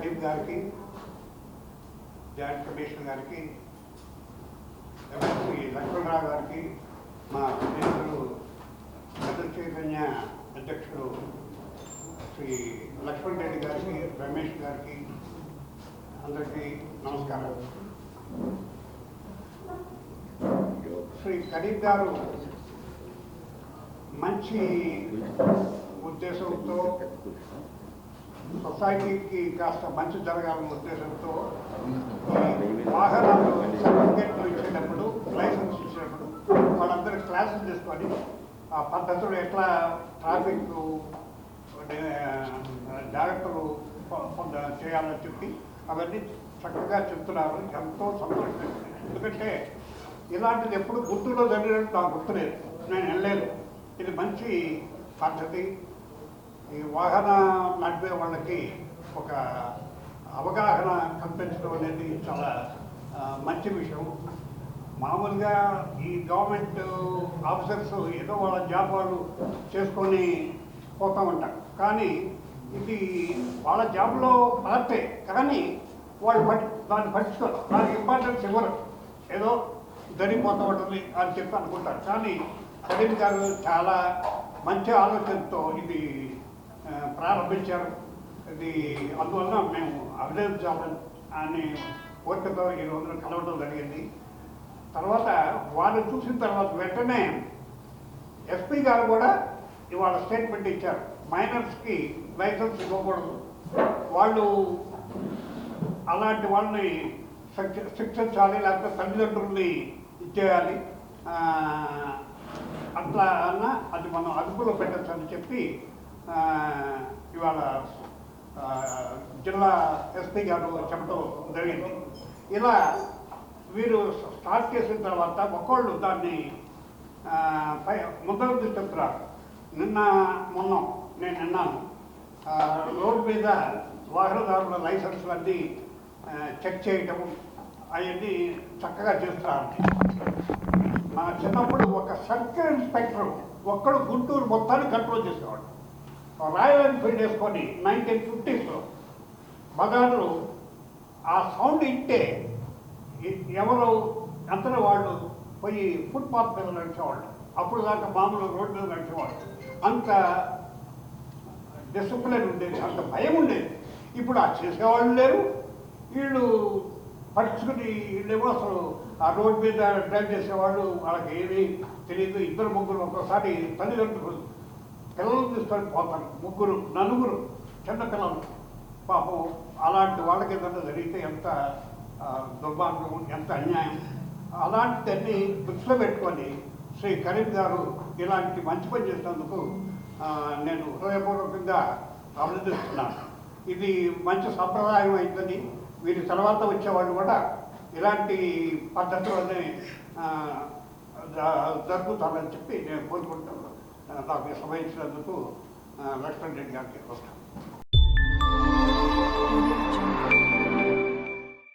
కరీం గారికి, joint commissioner గారికి, MLC Lakshmanarao గారికి, మా ప్రతినిధులు పెద్ద చైతన్య అధ్యక్షుడు శ్రీ లక్ష్మణ్ రెడ్డి గారికి, రమేష్ గారికి అందరికీ నమస్కారం. శ్రీ కరీం గారు మంచి ఉద్దేశంతో సొసైటీకి కాస్త మంచి జరగాలన్న ఉద్దేశంతో వాహనాలు సర్టిఫికేట్లు ఇచ్చేటప్పుడు, లైసెన్స్ ఇచ్చినప్పుడు వాళ్ళందరూ క్లాసులు తీసుకొని ఆ పద్ధతులు ఎట్లా ట్రాఫిక్ జాగ్రత్తలు చేయాలని చెప్పి అవన్నీ చక్కగా చెప్తున్నారు. ఎంతో సంతోషం. ఎందుకంటే ఇలాంటిది ఎప్పుడు గుర్తులో జరిగినట్టు నాకు గుర్తులేదు, నేను వెళ్ళలేదు. ఇది మంచి పద్ధతి. ఈ వాహన నడిపే వాళ్ళకి ఒక అవగాహన కల్పించడం అనేది చాలా మంచి విషయం. మామూలుగా ఈ గవర్నమెంట్ ఆఫీసర్స్ ఏదో వాళ్ళ జాబ్ వాళ్ళు చేసుకొని పోతూ ఉంటారు, కానీ ఇది వాళ్ళ జాబ్లో పార్టే, కానీ వాళ్ళు దాన్ని పట్టించుకోరు, దానికి ఇంపార్టెన్స్ ఇవ్వరు. ఏదో జరిగిపోతూ ఉంటుంది అని చెప్పి అనుకుంటారు. కానీ కరీం గారు చాలా మంచి ఆలోచనతో ఇది ప్రారంభించారు. ఇది అందువల్ల మేము అభినందించాలని అనే కోరికతో ఈ రోజున కలవడం జరిగింది. తర్వాత వాళ్ళు చూసిన తర్వాత వెంటనే ఎస్పీ గారు కూడా ఇవాళ స్టేట్మెంట్ ఇచ్చారు. మైనర్స్కి లైసెన్స్ ఇవ్వకూడదు, వాళ్ళు అలాంటి వాళ్ళని శిక్షించాలి, లేకపోతే తల్లిదండ్రుల్ని ఇచ్చేయాలి, అట్లా అన్న అది మనం అదుపులో పెట్టచ్చు అని చెప్పి ఇవాళ జిల్లా ఎస్పీ గారు చెప్పడం జరిగింది. ఇలా వీరు స్టార్ట్ చేసిన తర్వాత ఒక్కళ్ళు దాన్ని ముందరకు తీసుకెళ్తున్నారు. మొన్న నేను విన్నాను, రోడ్డు మీద వాహనదారుల లైసెన్సులన్నీ చెక్ చేయటం అవన్నీ చక్కగా చేస్తున్నారు. నా చిన్నప్పుడు ఒక సర్కిల్ ఇన్స్పెక్టర్ ఒక్కడు గుంటూరు మొత్తాన్ని కంట్రోల్ చేసేవాడు. రాయల్ ఎన్ఫీల్డ్ వేసుకొని 1950s బజార్లు ఆ సౌండ్ ఇంటే ఎవరు అంతలో వాళ్ళు పోయి ఫుట్పాత్ మీద నడిచేవాళ్ళు. అప్పుడు దాకా మామూలు రోడ్డు మీద నడిచేవాళ్ళు. అంత డిసిప్లిన్ ఉండేది, అంత భయం ఉండేది. ఇప్పుడు ఆ చేసేవాళ్ళు లేరు. వీళ్ళు పట్టుకుని వీళ్ళేమో అసలు ఆ రోడ్డు మీద డ్రైవ్ చేసేవాళ్ళు, వాళ్ళకి ఏమీ తెలియదు. ఇద్దరు ముగ్గురు ఒక్కోసారి తల్లిదండ్రులు పిల్లలు తీసుకొని పోతారు, ముగ్గురు నలుగురు చిన్న పిల్లలు. పాపం అలాంటి వాళ్ళకి ఏదైనా జరిగితే ఎంత దుర్మార్గం, ఎంత అన్యాయం. అలాంటివన్నీ దృష్టిలో పెట్టుకొని శ్రీ కరీం గారు ఇలాంటి మంచి పని చేసినందుకు నేను హృదయపూర్వకంగా అభినందిస్తున్నాను. ఇది మంచి సంప్రదాయం అయిందని, వీరి తర్వాత వచ్చేవాళ్ళు కూడా ఇలాంటి పద్ధతులనే జరుగుతారని చెప్పి నేను కోరుకుంటున్నాను. నాకు సమయించినందుకు లక్ష్మణ్ రెడ్డి గారికి వస్తాను.